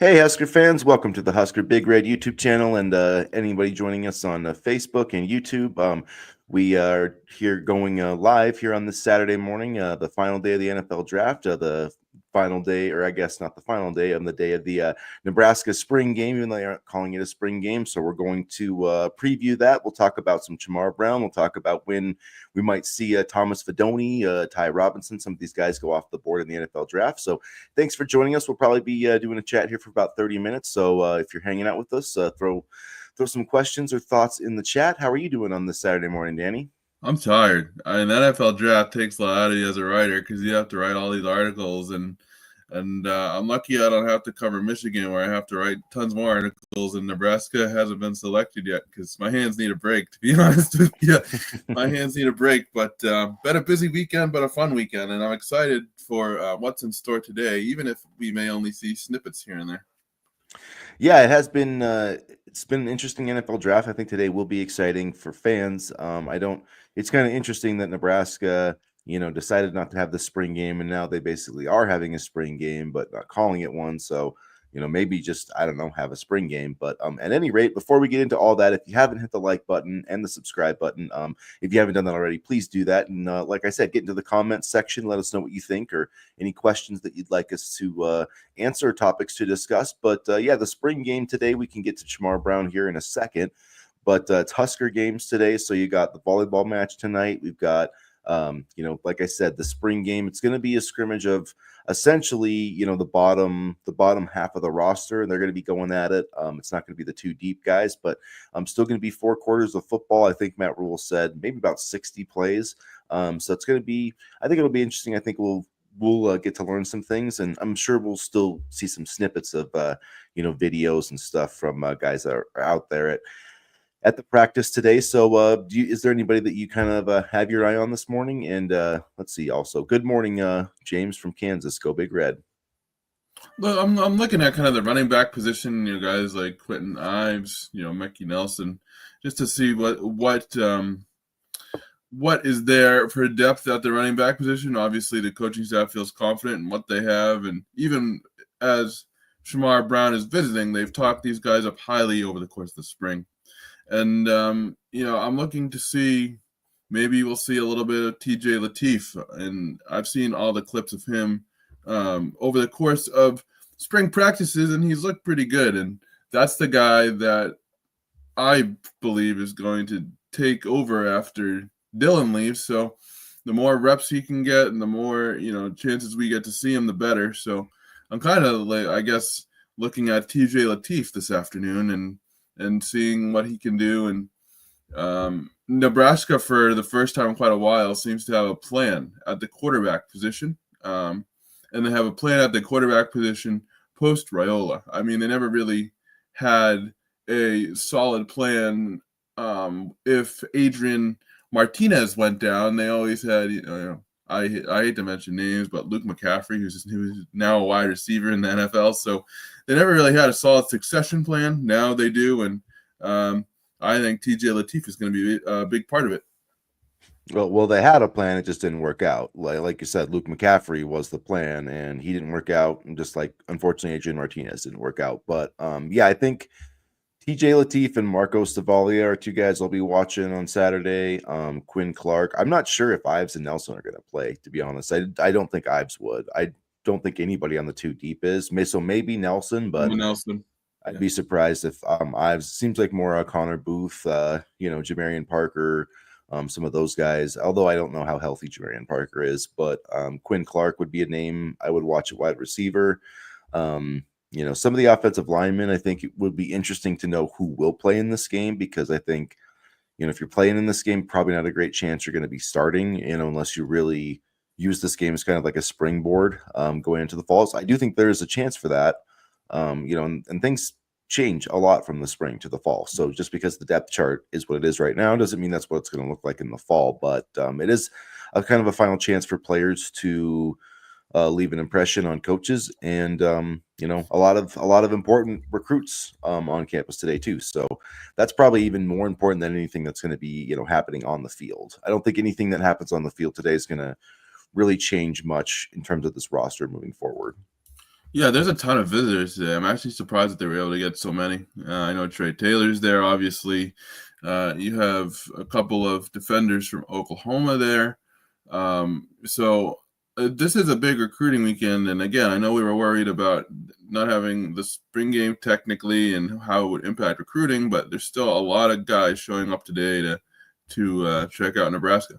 Hey, Husker fans, welcome to the Husker Big Red YouTube channel and anybody joining us on Facebook and YouTube. We are here going live here on this Saturday morning, the final day of the NFL draft, the final day, or I guess not the final day, on the day of the Nebraska spring game, even though they aren't calling it a spring game. So we're going to preview that. We'll talk about some CharMar Brown. We'll talk about when we might see Thomas Fidone, Ty Robinson, some of these guys go off the board in the NFL draft. So thanks for joining us. We'll probably be doing a chat here for about 30 minutes. So if you're hanging out with us, throw some questions or thoughts in the chat. How are you doing on this Saturday morning, Danny? I'm tired. The NFL draft takes a lot out of you as a writer because you have to write all these articles, and I'm lucky I don't have to cover Michigan where I have to write tons more articles, and Nebraska hasn't been selected yet because my hands need a break, to be honest with you. My hands need a break, but been a busy weekend, but a fun weekend, and I'm excited for what's in store today, even if we may only see snippets here and there. Yeah, it has been. It's been an interesting NFL draft. I think today will be exciting for fans. It's kind of interesting that Nebraska, decided not to have the spring game, and now they basically are having a spring game, but not calling it one. So, maybe just I don't know, have a spring game. But at any rate, before we get into all that, if you haven't hit the like button and the subscribe button, if you haven't done that already, please do that. And like I said, get into the comments section. Let us know what you think or any questions that you'd like us to answer, topics to discuss. But yeah, the spring game today, we can get to CharMar Brown here in a second. But it's Husker games today. So you got the volleyball match tonight. We've got, like I said, the spring game. It's going to be a scrimmage of essentially, the bottom half of the roster, and they're going to be going at it. It's not going to be the two deep guys, but still going to be 4 quarters of football. I think Matt Rule said maybe about 60 plays. So it's going to be, I think it'll be interesting. I think we'll get to learn some things, and I'm sure we'll still see some snippets of videos and stuff from guys that are out there at the practice today. So is there anybody that you kind of have your eye on this morning? And let's see, also good morning, James from Kansas. Go Big Red. Well, I'm looking at kind of the running back position, guys like Quentin Ives, Mickey Nelson, just to see what is there for depth at the running back position. Obviously, the coaching staff feels confident in what they have, and even as CharMar Brown is visiting, they've talked these guys up highly over the course of the spring. And, I'm looking to see, maybe we'll see a little bit of TJ Lateef. And I've seen all the clips of him over the course of spring practices, and he's looked pretty good. And that's the guy that I believe is going to take over after Dylan leaves. So the more reps he can get and the more, chances we get to see him, the better. So I'm kind of, I guess, looking at TJ Lateef this afternoon and seeing what he can do. And Nebraska, for the first time in quite a while, seems to have a plan at the quarterback position. And they have a plan at the quarterback position post Raiola. I mean, they never really had a solid plan. If Adrian Martinez went down, they always had, I hate to mention names, but Luke McCaffrey, who's now a wide receiver in the NFL. So they never really had a solid succession plan. Now they do, and I think TJ Lateef is going to be a big part of it. Well, they had a plan. It just didn't work out. Like you said, Luke McCaffrey was the plan, and he didn't work out. Just like, unfortunately, Adrian Martinez didn't work out. But yeah, I think TJ Lateef and Marco Stavalia are 2 guys I'll be watching on Saturday. Quinn Clark. I'm not sure if Ives and Nelson are going to play, to be honest. I don't think Ives would. I don't think anybody on the 2 deep is. So maybe Nelson, but Nelson. I'd be surprised if Ives seems like more Connor Booth, Jamarian Parker, some of those guys. Although I don't know how healthy Jamarian Parker is, but Quinn Clark would be a name I would watch at wide receiver. Some of the offensive linemen, I think it would be interesting to know who will play in this game, because I think, if you're playing in this game, probably not a great chance you're going to be starting, unless you really use this game as kind of like a springboard going into the fall. So I do think there is a chance for that, and things change a lot from the spring to the fall. So just because the depth chart is what it is right now doesn't mean that's what it's going to look like in the fall. But it is a kind of a final chance for players to leave an impression on coaches, and a lot of important recruits on campus today too. So that's probably even more important than anything that's going to be happening on the field. I don't think anything that happens on the field today is going to really change much in terms of this roster moving forward. Yeah, there's a ton of visitors today. I'm actually surprised that they were able to get so many. I know Trey Taylor's there, obviously. You have a couple of defenders from Oklahoma there. So this is a big recruiting weekend. And again, I know we were worried about not having the spring game technically and how it would impact recruiting, but there's still a lot of guys showing up today to check out Nebraska.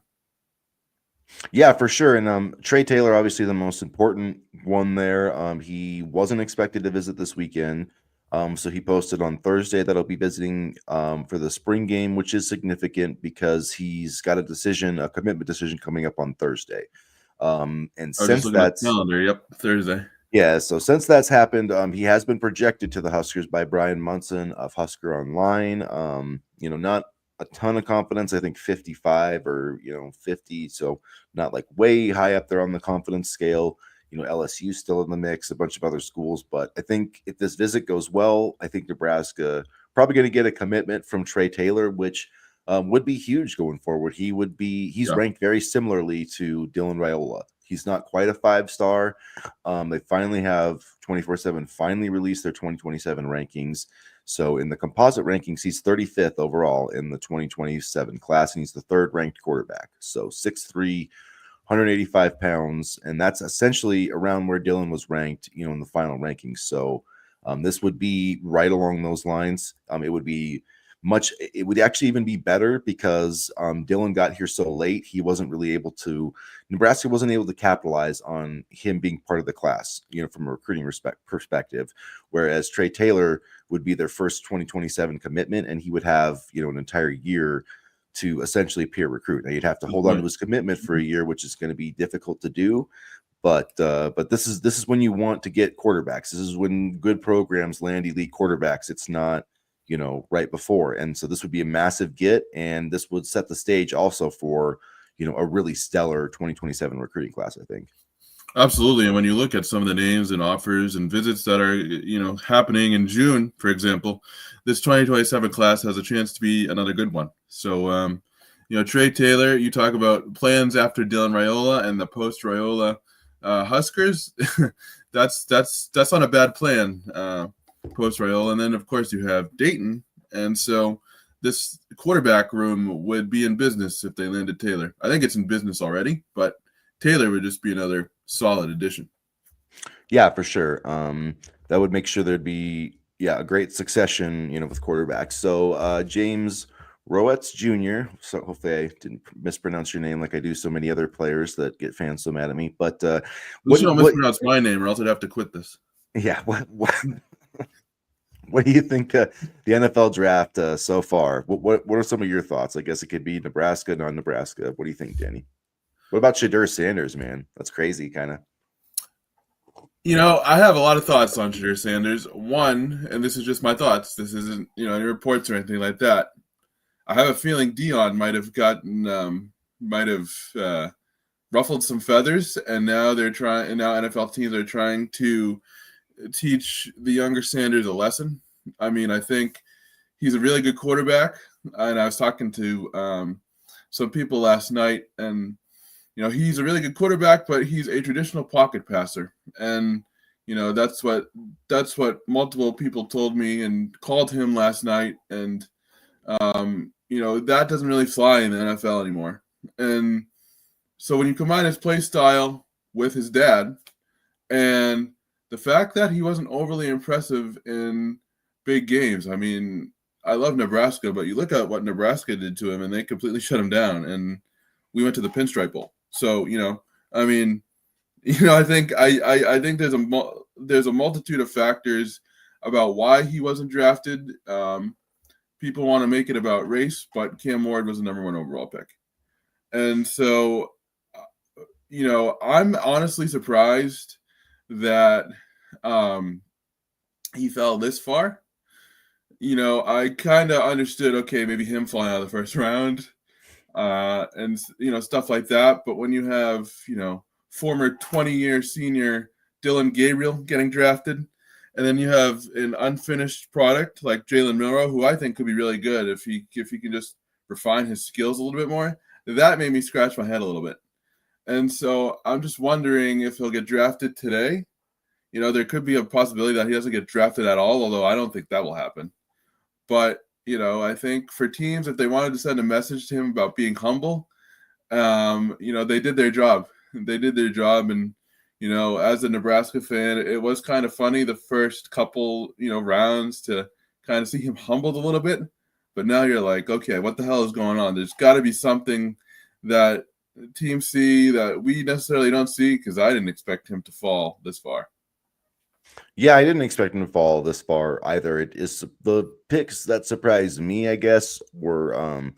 Yeah, for sure. And Trey Taylor, obviously the most important one there. He wasn't expected to visit this weekend. So he posted on Thursday that he'll be visiting for the spring game, which is significant because he's got a commitment decision coming up on Thursday. And I was just since looking at the that's calendar. Yep, Thursday. Yeah, so since that's happened, he has been projected to the Huskers by Brian Munson of Husker Online. Not a ton of confidence. I think 55 or 50, so not like way high up there on the confidence scale. LSU still in the mix, a bunch of other schools, but I think if this visit goes well, I think Nebraska probably going to get a commitment from Trey Taylor, which would be huge going forward. He's Yeah. ranked very similarly to Dylan Raiola. He's not quite a 5-star. They finally have 24/7 finally released their 2027 rankings. So in the composite rankings, he's 35th overall in the 2027 class, and he's the third ranked quarterback. So 6'3", 185 pounds, and that's essentially around where Dylan was ranked, in the final rankings. So this would be right along those lines. It would actually even be better because Dylan got here so late. Nebraska wasn't able to capitalize on him being part of the class, from a recruiting perspective. Whereas Trey Taylor would be their first 2027 commitment, and he would have, an entire year to essentially peer recruit. Now you'd have to hold on to his commitment for a year, which is going to be difficult to do. But this is when you want to get quarterbacks. This is when good programs land elite quarterbacks. It's not, right before. And so this would be a massive get, and this would set the stage also for, a really stellar 2027 recruiting class, I think. Absolutely. And when you look at some of the names and offers and visits that are, happening in June, for example, this 2027 class has a chance to be another good one. So, Trey Taylor, you talk about plans after Dylan Raiola and the post Raiola Huskers. that's not a bad plan, post Raiola. And then, of course, you have Dayton. And so this quarterback room would be in business if they landed Taylor. I think it's in business already, but Taylor would just be another solid addition. Yeah, for sure. That would make sure there'd be a great succession, with quarterbacks. So James Rowetz Jr. So hopefully I didn't mispronounce your name like I do so many other players that get fans so mad at me. But Just don't mispronounce my name, or else I'd have to quit this. yeah, what do you think the NFL draft so far? What are some of your thoughts? I guess it could be Nebraska, non-Nebraska. What do you think, Danny? What about Shadur Sanders, man? That's crazy, kind of. I have a lot of thoughts on Shadur Sanders. One, and this is just my thoughts. This isn't, any reports or anything like that. I have a feeling Dion might have ruffled some feathers, and now now NFL teams are trying to teach the younger Sanders a lesson. I mean, I think he's a really good quarterback, and I was talking to some people last night, and he's a really good quarterback, but he's a traditional pocket passer. And, that's what multiple people told me and called him last night. And, that doesn't really fly in the NFL anymore. And so when you combine his play style with his dad and the fact that he wasn't overly impressive in big games, I mean, I love Nebraska, but you look at what Nebraska did to him and they completely shut him down. And we went to the Pinstripe Bowl. So, I mean, I think I think there's a multitude of factors about why he wasn't drafted. People want to make it about race, but Cam Ward was the number 1 overall pick. And so, I'm honestly surprised that he fell this far. I kind of understood, okay, maybe him falling out of the first round. And stuff like that. But when you have former 20-year senior Dylan Gabriel getting drafted, and then you have an unfinished product like Jalen Milroe, who I think could be really good if he can just refine his skills a little bit more, that made me scratch my head a little bit. And so I'm just wondering if he'll get drafted today. there could be a possibility that he doesn't get drafted at all, although I don't think that will happen. But, I think for teams, if they wanted to send a message to him about being humble, they did their job. They did their job. And, as a Nebraska fan, it was kind of funny the first couple, rounds to kind of see him humbled a little bit. But now you're like, okay, what the hell is going on? There's got to be something that teams see that we necessarily don't see, because I didn't expect him to fall this far. Yeah, I didn't expect him to fall this far either. It is the picks that surprised me, I guess, were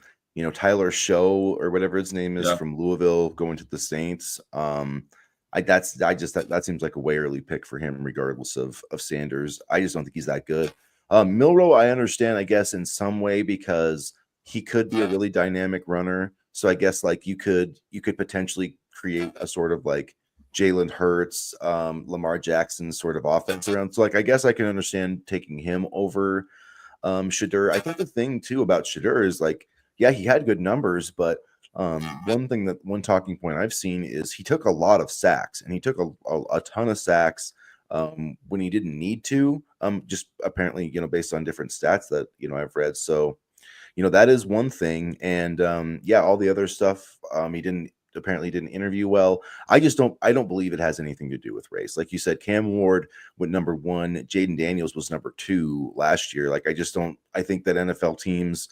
Tyler Show or whatever his name is from Louisville going to the Saints. That seems like a way early pick for him, regardless of Sanders. I just don't think he's that good. Milroe, I understand, I guess, in some way, because he could be a really dynamic runner. So I guess like you could potentially create a sort of like Jalen Hurts, Lamar Jackson sort of offense around. So like I guess I can understand taking him over Shedeur. I think the thing too about Shedeur is like, yeah, he had good numbers, but one talking point I've seen is he took a lot of sacks, and he took a ton of sacks when he didn't need to. Just apparently, based on different stats that I've read. So, that is one thing. And all the other stuff, he apparently didn't interview well. I don't believe it has anything to do with race. Like you said, Cam Ward went number 1, Jaden Daniels was number 2 last year. Like I think that NFL teams,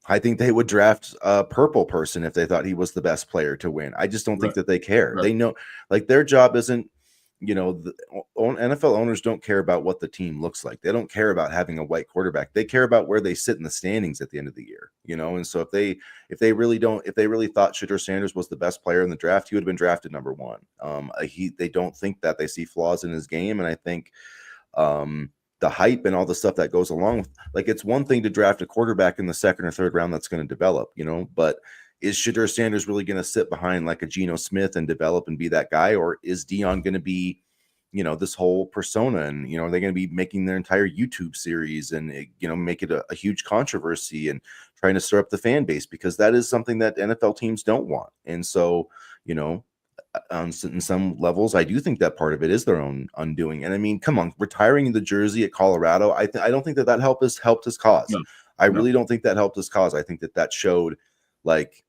I think they would draft a purple person if they thought he was the best player to win. I just don't think that they care. Right. They know, like, their job isn't, the NFL owners don't care about what the team looks like. They don't care about having a white quarterback. They care about where they sit in the standings at the end of the year, And so if they really thought Shedeur Sanders was the best player in the draft, he would have been drafted number 1. They don't think that. They see flaws in his game, and I think the hype and all the stuff that goes along with, like, it's one thing to draft a quarterback in the second or third round that's going to develop, but is Shedeur Sanders really going to sit behind like a Geno Smith and develop and be that guy? Or is Dion going to be, this whole persona, and, they're going to be making their entire YouTube series and, make it a huge controversy and trying to stir up the fan base, because that is something that NFL teams don't want. And so, in some levels, I do think that part of it is their own undoing. And I mean, come on, retiring the jersey at Colorado, I don't think that helped his cause. No. I really don't think that helped his cause. I think that showed, like,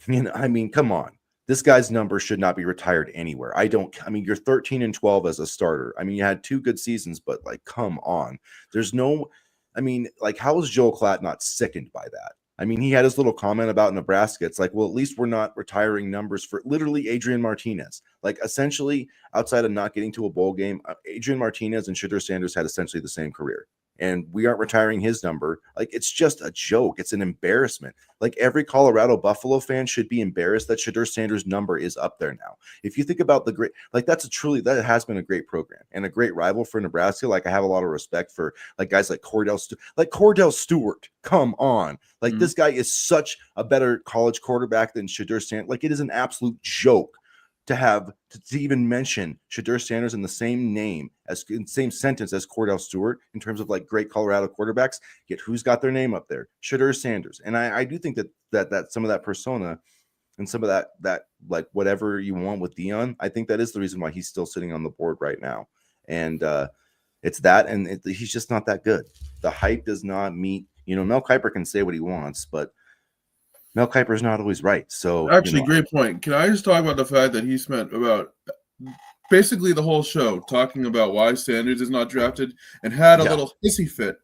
I mean, come on, this guy's number should not be retired anywhere. You're 13-12 as a starter. I mean, you had 2 good seasons, but like, come on, how is Joel Klatt not sickened by that? I mean, he had his little comment about Nebraska. It's like, well, at least we're not retiring numbers for literally Adrian Martinez. Like, essentially, outside of not getting to a bowl game, Adrian Martinez and Shedeur Sanders had essentially the same career. And we aren't retiring his number. Like, it's just a joke. It's an embarrassment. Like, every Colorado Buffalo fan should be embarrassed that Shedeur Sanders' number is up there now. If you think about that has been a great program and a great rival for Nebraska. Like, I have a lot of respect for, like, guys like Cordell Stewart. Come on. Like, this guy is such a better college quarterback than Shedeur Sanders. Like, it is an absolute joke to even mention Shedeur Sanders in the same sentence as Cordell Stewart in terms of like great Colorado quarterbacks. Yet who's got their name up there? Shedeur Sanders. And I do think that some of that persona and some of that like whatever you want with Dion, I think that is the reason why he's still sitting on the board right now. And it's that, and he's just not that good. The hype does not meet. Mel Kiper can say what he wants, but Mel Kiper is not always right. So actually, great point. Can I just talk about the fact that he spent about basically the whole show talking about why Sanders is not drafted, and had a little hissy fit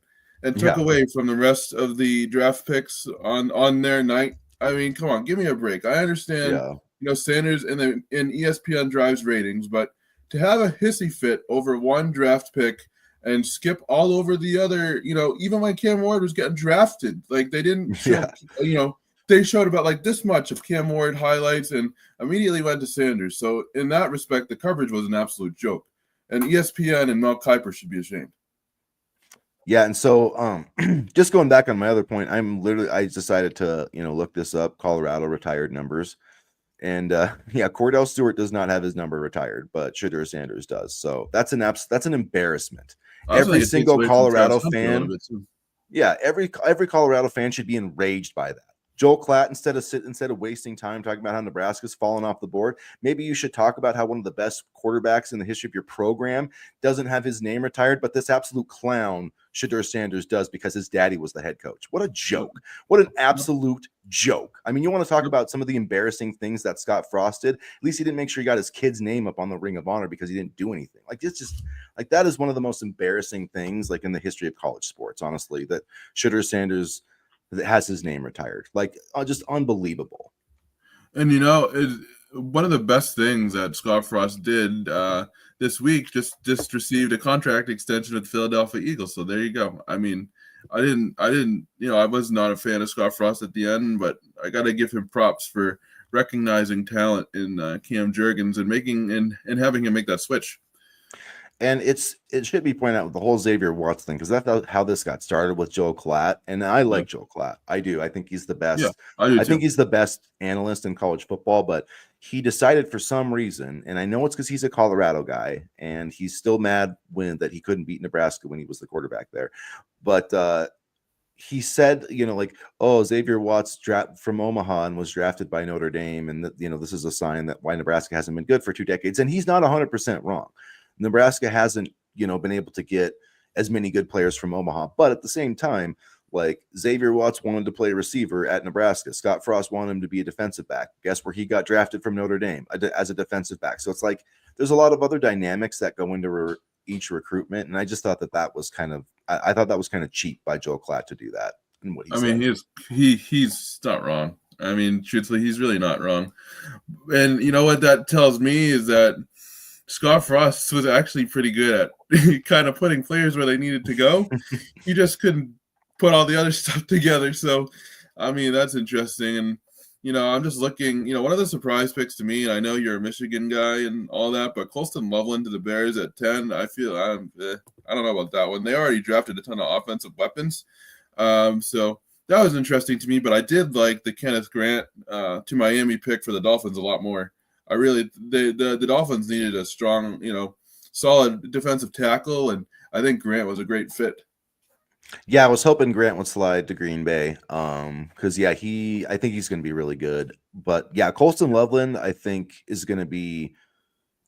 and took away from the rest of the draft picks on their night? I mean, come on, give me a break. I understand, Sanders in ESPN drives ratings, but to have a hissy fit over one draft pick and skip all over the other, even when Cam Ward was getting drafted, like, they didn't show, they showed about like this much of Cam Ward highlights and immediately went to Sanders. So in that respect, the coverage was an absolute joke. And ESPN and Mel Kiper should be ashamed. Yeah, and so just going back on my other point, I decided to look this up, Colorado retired numbers, and Cordell Stewart does not have his number retired, but Shedeur Sanders does. So that's an embarrassment. Every single Colorado fan, every Colorado fan should be enraged by that. Joel Klatt, instead of wasting time talking about how Nebraska's fallen off the board, maybe you should talk about how one of the best quarterbacks in the history of your program doesn't have his name retired, but this absolute clown, Shedeur Sanders, does because his daddy was the head coach. What a joke. What an absolute joke. I mean, you want to talk about some of the embarrassing things that Scott Frost did. At least he didn't make sure he got his kid's name up on the Ring of Honor because he didn't do anything. Like, it's just like that is one of the most embarrassing things like in the history of college sports, honestly, that Shedeur Sanders that has his name retired. Like, just unbelievable. And one of the best things that Scott Frost did this week just received a contract extension with the Philadelphia Eagles. So there you go. I mean, I was not a fan of Scott Frost at the end, but I got to give him props for recognizing talent in Cam Jurgens and making and having him make that switch. And it should be pointed out with the whole Xavier Watts thing, because that's how this got started with Joel Klatt. And I like Joel Klatt. I do. I think he's the best. Yeah, I do too. think he's the best analyst in college football, but he decided for some reason, and I know it's because he's a Colorado guy, and he's still mad that he couldn't beat Nebraska when he was the quarterback there. But he said, oh, Xavier Watts from Omaha and was drafted by Notre Dame, and that, this is a sign that why Nebraska hasn't been good for 2 decades. And he's not 100% wrong. Nebraska hasn't, been able to get as many good players from Omaha. But at the same time, like Xavier Watts wanted to play receiver at Nebraska. Scott Frost wanted him to be a defensive back. Guess where he got drafted from Notre Dame as a defensive back. So it's like there's a lot of other dynamics that go into each recruitment. And I just thought that was kind of I thought that was kind of cheap by Joel Klatt to do that. And what he said. He's not wrong. I mean, truthfully, he's really not wrong. And you know what that tells me is that Scott Frost was actually pretty good at kind of putting players where they needed to go. He just couldn't put all the other stuff together. So, I mean, that's interesting. And, I'm just looking, one of the surprise picks to me, and I know you're a Michigan guy and all that, but Colston Loveland to the Bears at 10, I feel I don't know about that one. They already drafted a ton of offensive weapons. So that was interesting to me, but I did like the Kenneth Grant to Miami pick for the Dolphins a lot more. The Dolphins needed a strong, solid defensive tackle, and I think Grant was a great fit. Yeah, I was hoping Grant would slide to Green Bay, because I think he's going to be really good. But yeah, Colston Loveland, I think is going to be.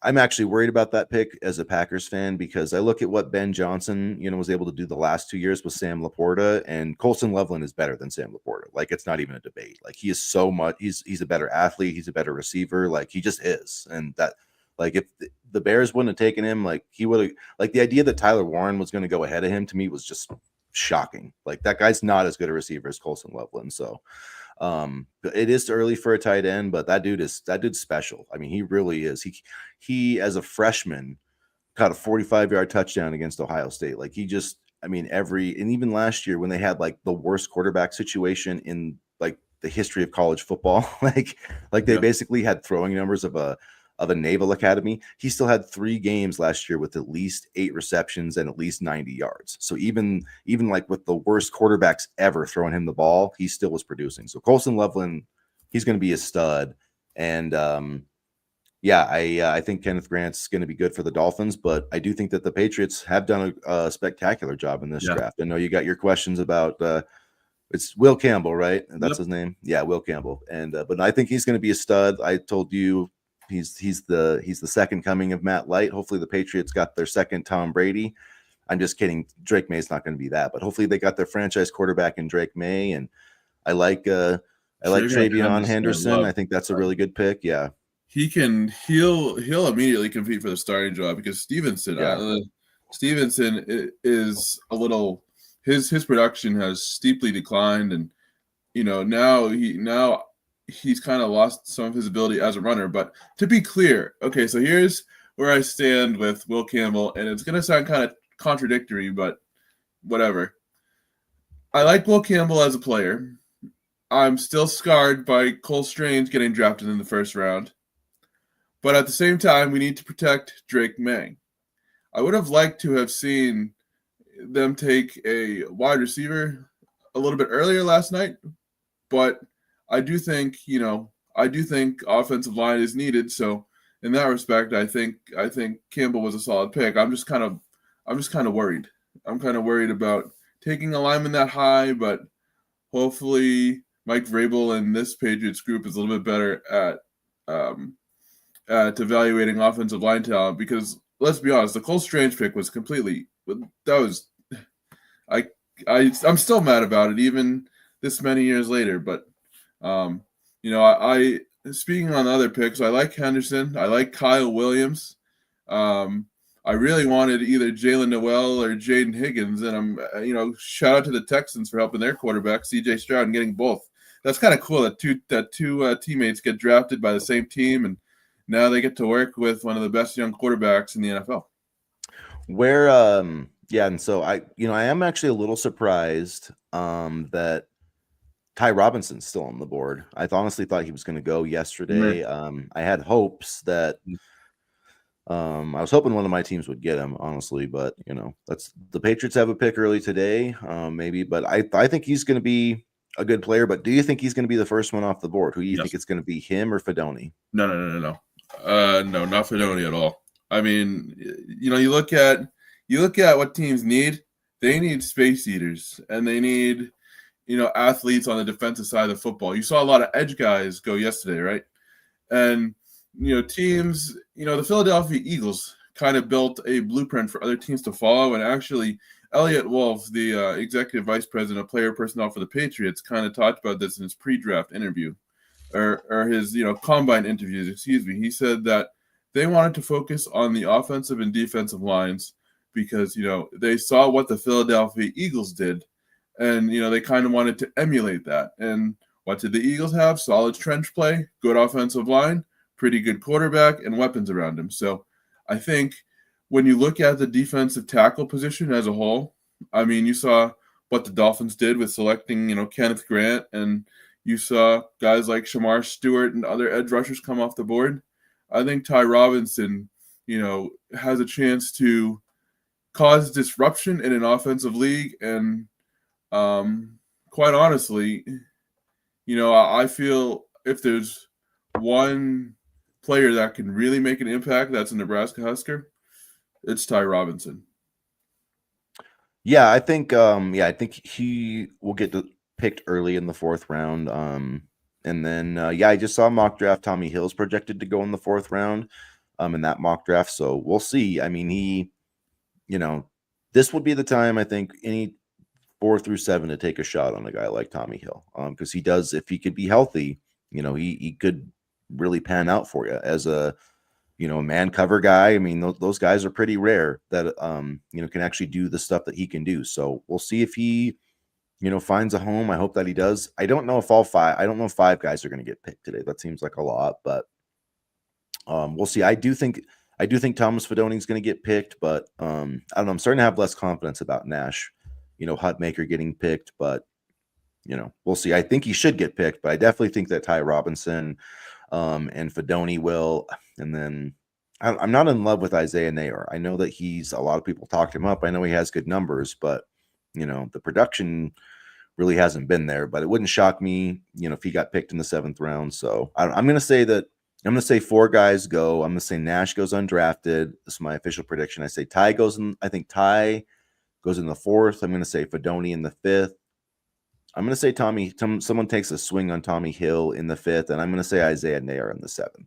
I'm actually worried about that pick as a Packers fan because I look at what Ben Johnson, was able to do the last 2 years with Sam Laporta, and Colston Loveland is better than Sam Laporta. Like, it's not even a debate. Like, he is so much. He's a better athlete. He's a better receiver. Like, he just is. And that, like, if the Bears wouldn't have taken him, like, he would have. Like, the idea that Tyler Warren was going to go ahead of him to me was just shocking. Like, that guy's not as good a receiver as Colston Loveland. So. It is early for a tight end, but that dude's special. I mean, he really is. He as a freshman caught a 45-yard touchdown against Ohio State. Like, and even last year when they had like the worst quarterback situation in like the history of college football, like they basically had throwing numbers of a Naval Academy. He still had 3 games last year with at least 8 receptions and at least 90 yards. So even like with the worst quarterbacks ever throwing him the ball, he still was producing. So Colston Loveland, he's going to be a stud. And I think Kenneth Grant's going to be good for the Dolphins, but I do think that the Patriots have done a spectacular job in this draft. I know you got your questions about it's Will Campbell, right? That's his name. Yeah, Will Campbell. And but I think he's going to be a stud. I told you he's the second coming of Matt Light. Hopefully the Patriots got their second Tom Brady. I'm just kidding. Drake May's not going to be that, but hopefully they got their franchise quarterback in Drake May. And I like Travion Henderson. I think that's a really good pick. Yeah. He'll immediately compete for the starting job because Stevenson is a little his production has steeply declined, and now he's kind of lost some of his ability as a runner. But to be clear, okay, so here's where I stand with Will Campbell, and it's gonna sound kind of contradictory, but whatever. I like Will Campbell as a player. I'm still scarred by Cole Strange getting drafted in the first round. But at the same time, we need to protect Drake May. I would have liked to have seen them take a wide receiver a little bit earlier last night, but I do think offensive line is needed. So in that respect, I think Campbell was a solid pick. I'm just kind of worried. I'm kind of worried about taking a lineman that high, but hopefully Mike Vrabel and this Patriots group is a little bit better at evaluating offensive line talent, because let's be honest, the Cole Strange pick was I I'm still mad about it even this many years later. But I speaking on other picks, I like Henderson, I like Kyle Williams. I really wanted either Jalen Noel or Jaden Higgins, and shout out to the Texans for helping their quarterback CJ Stroud and getting both. That's kind of cool that two teammates get drafted by the same team, and now they get to work with one of the best young quarterbacks in the NFL. And so I am actually a little surprised that Ty Robinson's still on the board. I honestly thought he was going to go yesterday. I had hopes that I was hoping one of my teams would get him, honestly, but that's the Patriots have a pick early today, maybe, but I think he's going to be a good player. But do you think he's going to be the first one off the board? Who do you think it's going to be, him or Fedoni? No, not Fedoni at all. I mean, you look at what teams need. They need space eaters, and they need athletes on the defensive side of football. You saw a lot of edge guys go yesterday, right? And teams, the Philadelphia Eagles kind of built a blueprint for other teams to follow. And actually, Elliot Wolf, the executive vice president of player personnel for the Patriots, kind of talked about this in his pre-draft interview, or his combine interviews. Excuse me. He said that they wanted to focus on the offensive and defensive lines because they saw what the Philadelphia Eagles did, and they kind of wanted to emulate that. And what did the Eagles have? Solid trench play, good offensive line, pretty good quarterback, and weapons around him. So I think when you look at the defensive tackle position as a whole, I mean, you saw what the Dolphins did with selecting, Kenneth Grant, and you saw guys like Shamar Stewart and other edge rushers come off the board. I think Ty Robinson, has a chance to cause disruption in an offensive league. And quite honestly, I feel if there's one player that can really make an impact that's a Nebraska Husker, it's Ty Robinson. Yeah, I think he will get picked early in the 4th round. And then I just saw mock draft Tommy Hill's projected to go in the 4th round in that mock draft. So we'll see. I mean, this would be the time, I think, any 4 through 7 to take a shot on a guy like Tommy Hill, because he does, if he could be healthy, he could really pan out for you as a man cover guy. I mean, those guys are pretty rare that can actually do the stuff that he can do. So we'll see if he finds a home. I hope that he does. I don't know if 5 guys are going to get picked today. That seems like a lot, but we'll see. I do think Thomas Fedoni is going to get picked, but I don't know. I'm starting to have less confidence about Nash, Hutmaker getting picked, but we'll see. I think he should get picked, but I definitely think that Ty Robinson and Fedoni will. And then I'm not in love with Isaiah Nayor. I know that a lot of people talked him up. I know he has good numbers, but the production really hasn't been there. But it wouldn't shock me, if he got picked in the 7th round. So I'm going to say 4 guys go. I'm going to say Nash goes undrafted. This is my official prediction. I say Ty goes in. I think Ty goes in the 4th. I'm going to say Fedoni in the 5th. I'm going to say someone takes a swing on Tommy Hill in the 5th, and I'm going to say Isaiah Nayor in the 7th.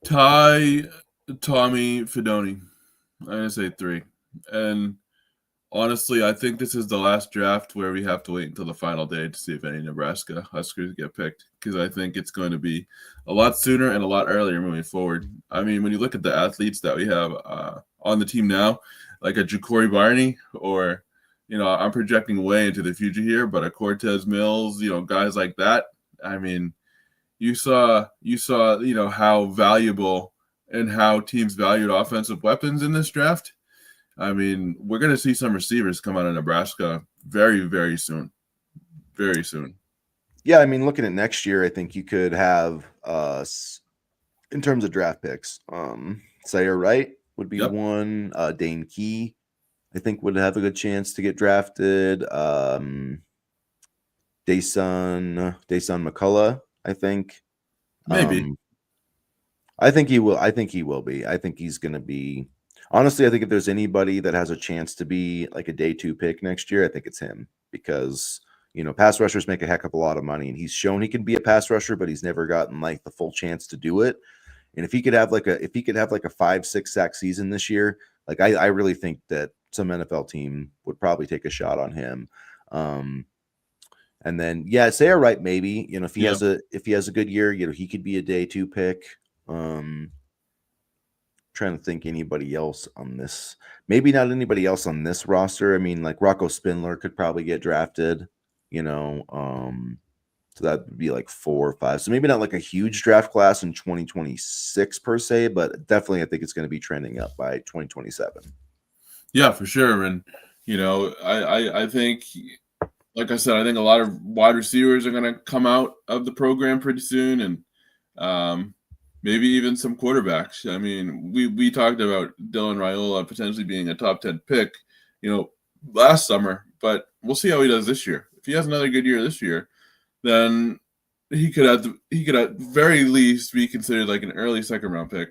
Ty, Tommy, Fedoni. I'm going to say 3. And honestly, I think this is the last draft where we have to wait until the final day to see if any Nebraska Huskers get picked, because I think it's going to be a lot sooner and a lot earlier moving forward. I mean, when you look at the athletes that we have on the team now, like a Ja'Cory Barney, or I'm projecting way into the future here, but a Cortez Mills, guys like that. I mean, you saw, how valuable and how teams valued offensive weapons in this draft. I mean, we're going to see some receivers come out of Nebraska very, very soon. Very soon. Yeah, I mean, looking at next year, I think you could have, in terms of draft picks, Sayer Wright would be one. Dane Key, I think, would have a good chance to get drafted. Dason McCullough, I think. Maybe. I think he will. I think he will be. I think he's going to be. Honestly, I think if there's anybody that has a chance to be like a day 2 pick next year, I think it's him, because pass rushers make a heck of a lot of money, and he's shown he can be a pass rusher, but he's never gotten like the full chance to do it. And if he could have like a 5-6 sack season this year, like I really think that some NFL team would probably take a shot on him. And then Sayre Wright, maybe, if he has a good year, he could be a day 2 pick. Trying to think anybody else on this. Maybe not anybody else on this roster. I mean, like Rocco Spindler could probably get drafted, so that would be like 4 or 5. So maybe not like a huge draft class in 2026 per se, but definitely I think it's going to be trending up by 2027. Yeah, for sure. And, I think, like I said, I think a lot of wide receivers are going to come out of the program pretty soon. And maybe even some quarterbacks. I mean, we talked about Dylan Raiola potentially being a top 10 pick, last summer, but we'll see how he does this year. If he has another good year this year, then he could at very least be considered like an early second round pick.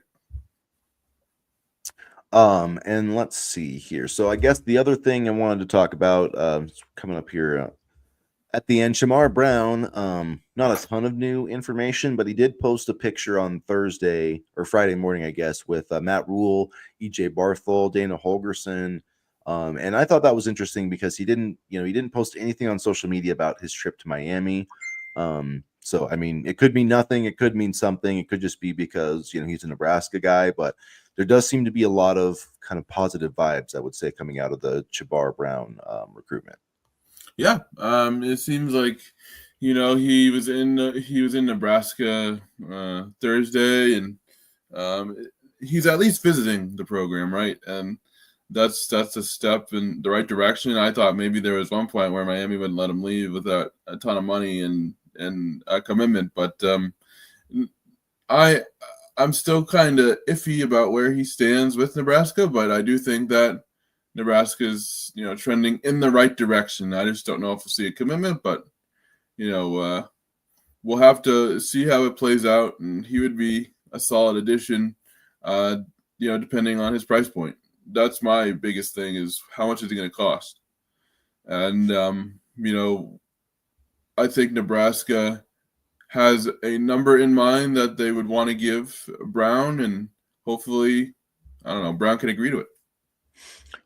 And let's see here. So I guess the other thing I wanted to talk about, coming up here at the end, CharMar Brown, not a ton of new information, but he did post a picture on Thursday or Friday morning, I guess, with Matt Rule, EJ Barthel, Dana Holgerson. And I thought that was interesting because he didn't post anything on social media about his trip to Miami. So, I mean, it could mean nothing. It could mean something. It could just be because, he's a Nebraska guy, but there does seem to be a lot of kind of positive vibes, I would say, coming out of the CharMar Brown recruitment. Yeah. It seems like, he was in Nebraska Thursday, and he's at least visiting the program, right? And that's a step in the right direction. I thought maybe there was one point where Miami wouldn't let him leave without a ton of money and a commitment, but I'm still kind of iffy about where he stands with Nebraska, but I do think that Nebraska's trending in the right direction. I just don't know if we'll see a commitment, but we'll have to see how it plays out, and he would be a solid addition, depending on his price point. That's my biggest thing, is how much is he going to cost? And, I think Nebraska has a number in mind that they would want to give Brown, and hopefully, Brown can agree to it.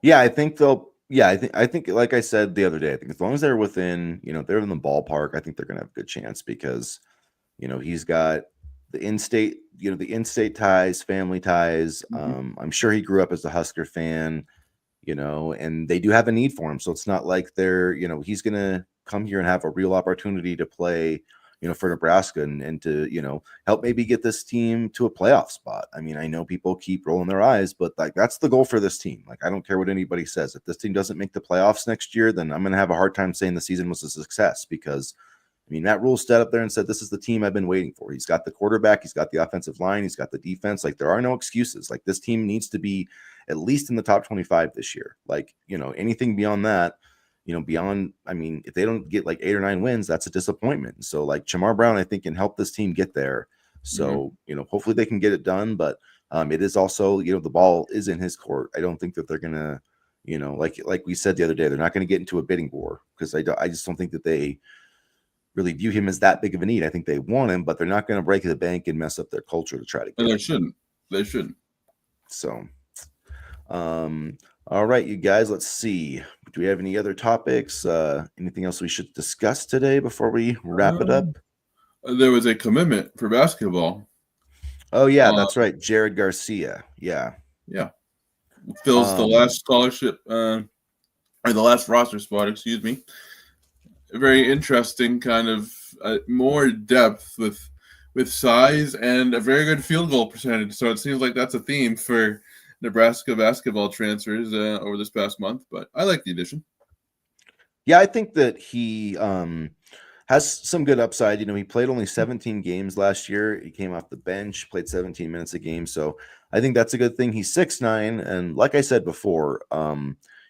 Yeah, I think they'll. Yeah, I think like I said the other day, I think as long as they're within, they're in the ballpark, I think they're going to have a good chance because, he's got the in-state ties, family ties. Mm-hmm. I'm sure he grew up as a Husker fan, and they do have a need for him. So it's not like he's going to come here and have a real opportunity to play, for Nebraska and to, help maybe get this team to a playoff spot. I mean, I know people keep rolling their eyes, but like that's the goal for this team. Like, I don't care what anybody says. If this team doesn't make the playoffs next year, then I'm going to have a hard time saying the season was a success because, I mean, Matt Rule stood up there and said, this is the team I've been waiting for. He's got the quarterback. He's got the offensive line. He's got the defense. Like, there are no excuses. Like, this team needs to be at least in the top 25 this year. Like, anything beyond that, I mean, if they don't get like 8 or 9 wins, that's a disappointment. So like CharMar Brown, I think, can help this team get there. So, hopefully they can get it done. But it is also, the ball is in his court. I don't think that they're going to, like we said the other day, they're not going to get into a bidding war because I just don't think that they really view him as that big of a need. I think they want him, but they're not going to break the bank and mess up their culture to try to get And him. They shouldn't. So, all right, you guys, let's see. Do we have any other topics? Anything else we should discuss today before we wrap it up? There was a commitment for basketball. Oh, yeah, that's right. Jared Garcia. Yeah. Yeah. Fills the last scholarship, or the last roster spot, excuse me. A very interesting kind of more depth with size and a very good field goal percentage. So it seems like that's a theme for Nebraska basketball transfers over this past month, but I like the addition. Yeah, I think that he has some good upside. He played only 17 games last year. He came off the bench, played 17 minutes a game. So I think that's a good thing. He's 6'9", and like I said before,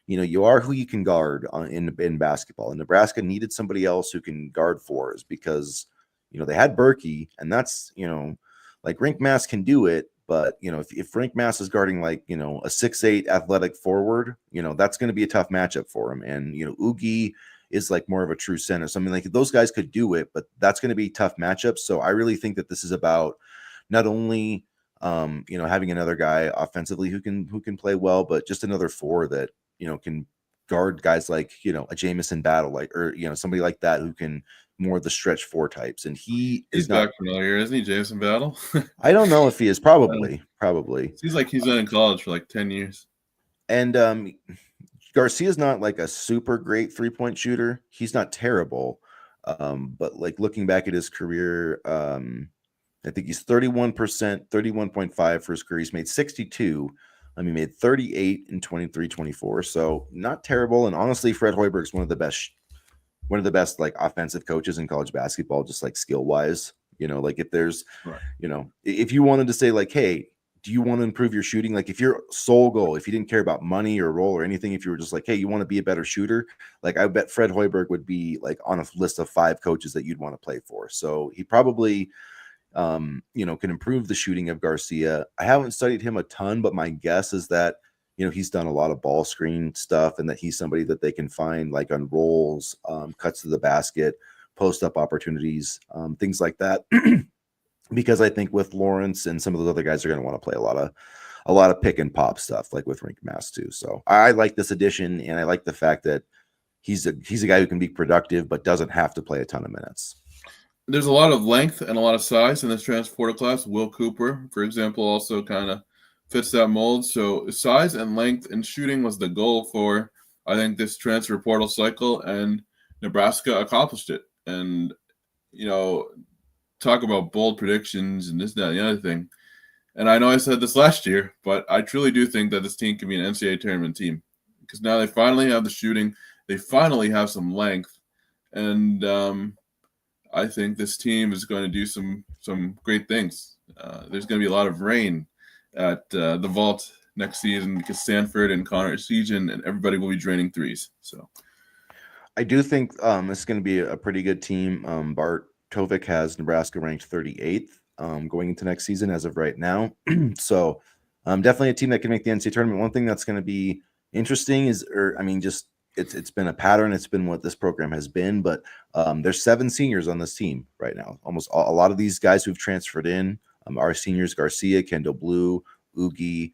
you are who you can guard in basketball. And Nebraska needed somebody else who can guard fours because, they had Berkey, and that's, like Rink Mass can do it. But, if Frank Mass is guarding like, a 6'8" athletic forward, that's going to be a tough matchup for him. And, Oogie is like more of a true center. So I mean, like those guys could do it, but that's going to be tough matchups. So I really think that this is about not only having another guy offensively who can play well, but just another four that can guard guys like a Jamison Battle, like, or somebody like that who can more the stretch four types. And he's back familiar, isn't he, Jamison Battle? I don't know if he is. Probably. Seems like he's been in college for like 10 years. And Garcia's not like a super great 3-point shooter. He's not terrible. But like looking back at his career, I think he's 31%, 31.5 for his career. He's made 62. He made 38 in 23-24. So not terrible. And honestly, Fred Hoiberg's one of the best like offensive coaches in college basketball, just like skill wise. Like if there's, if you wanted to say like, hey, do you want to improve your shooting? Like if your sole goal, if you didn't care about money or role or anything, if you were just like, hey, you want to be a better shooter, like I bet Fred Hoiberg would be like on a list of 5 coaches that you'd want to play for. So he probably, can improve the shooting of Garcia. I haven't studied him a ton, but my guess is that, he's done a lot of ball screen stuff and that he's somebody that they can find like on rolls, cuts to the basket, post up opportunities, things like that. Because I think with Lawrence and some of those other guys are going to want to play a lot of pick and pop stuff, like with Rink Mass too. So I like this addition, and I like the fact that he's a guy who can be productive, but doesn't have to play a ton of minutes. There's a lot of length and a lot of size in this transfer portal class. Will Cooper, for example, also kind of fits that mold. So size and length and shooting was the goal for, I think, this transfer portal cycle, and Nebraska accomplished it. And, talk about bold predictions and this, that, and the other thing. And I know I said this last year, but I truly do think that this team can be an NCAA tournament team because now they finally have the shooting. They finally have some length. And I think this team is going to do some great things. There's going to be a lot of rain at the vault next season because Stanford and Connor Season and everybody will be draining threes. So I do think it's going to be a pretty good team. Bart Tovik has Nebraska ranked 38th going into next season as of right now. So definitely a team that can make the NCAA tournament. One thing that's going to be interesting is, it's been a pattern. It's been what this program has been, but there's 7 seniors on this team right now. Almost a lot of these guys who've transferred in are seniors: Garcia, Kendall Blue, Oogie.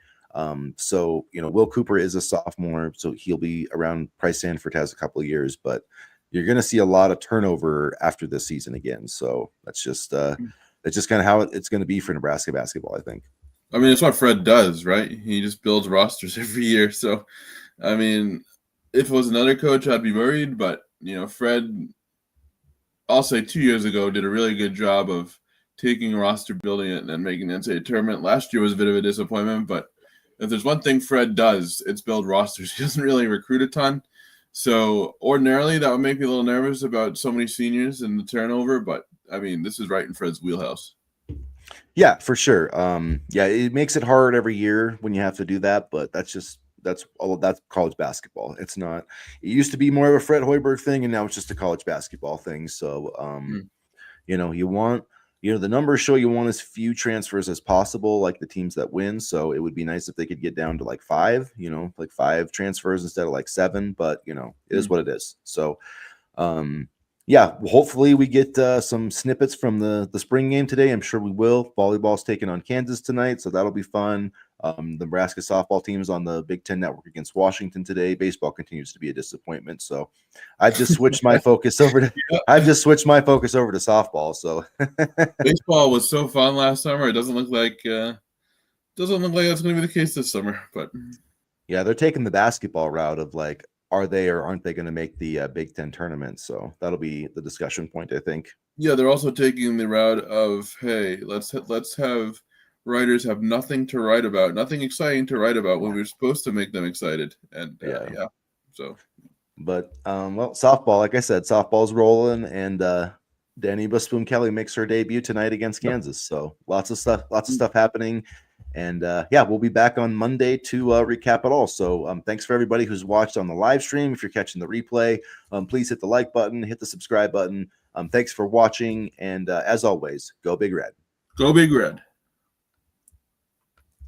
So Will Cooper is a sophomore, so he'll be around. Price Sanford has a couple of years, but you're going to see a lot of turnover after this season again. So that's just kind of how it's going to be for Nebraska basketball, I think. I mean, it's what Fred does, right? He just builds rosters every year. So, I mean, if it was another coach, I'd be worried. But, Fred, I'll say 2 years ago, did a really good job of taking a roster, building it, and then making the NCAA tournament. Last year was a bit of a disappointment. But if there's one thing Fred does, it's build rosters. He doesn't really recruit a ton. So ordinarily that would make me a little nervous about so many seniors and the turnover, but I mean, this is right in Fred's wheelhouse. Yeah, for sure. It makes it hard every year when you have to do that, but that's college basketball. It's not. It used to be more of a Fred Hoiberg thing, and now it's just a college basketball thing. So, you want. The numbers show you want as few transfers as possible, like the teams that win. So it would be nice if they could get down to like 5, like 5 transfers instead of like 7. But, it is what it is. So, hopefully we get some snippets from the spring game today. I'm sure we will. Volleyball's taking on Kansas tonight, so that'll be fun. The Nebraska softball team is on the Big Ten Network against Washington today. Baseball continues to be a disappointment, so I've just switched my focus over to softball. So baseball was so fun last summer. It doesn't look like that's going to be the case this summer. But yeah, they're taking the basketball route of like, are they or aren't they going to make the Big Ten tournament? So that'll be the discussion point, I think. Yeah, they're also taking the route of, hey, let's have writers have nothing to write about, nothing exciting to write about when we're supposed to make them excited. And so. But softball, like I said, softball's rolling, and Danny Busboom Kelly makes her debut tonight against Kansas. So lots of stuff happening. And we'll be back on Monday to recap it all. So thanks for everybody who's watched on the live stream. If you're catching the replay, please hit the like button, hit the subscribe button. Thanks for watching. And as always, go Big Red. Go Big Red.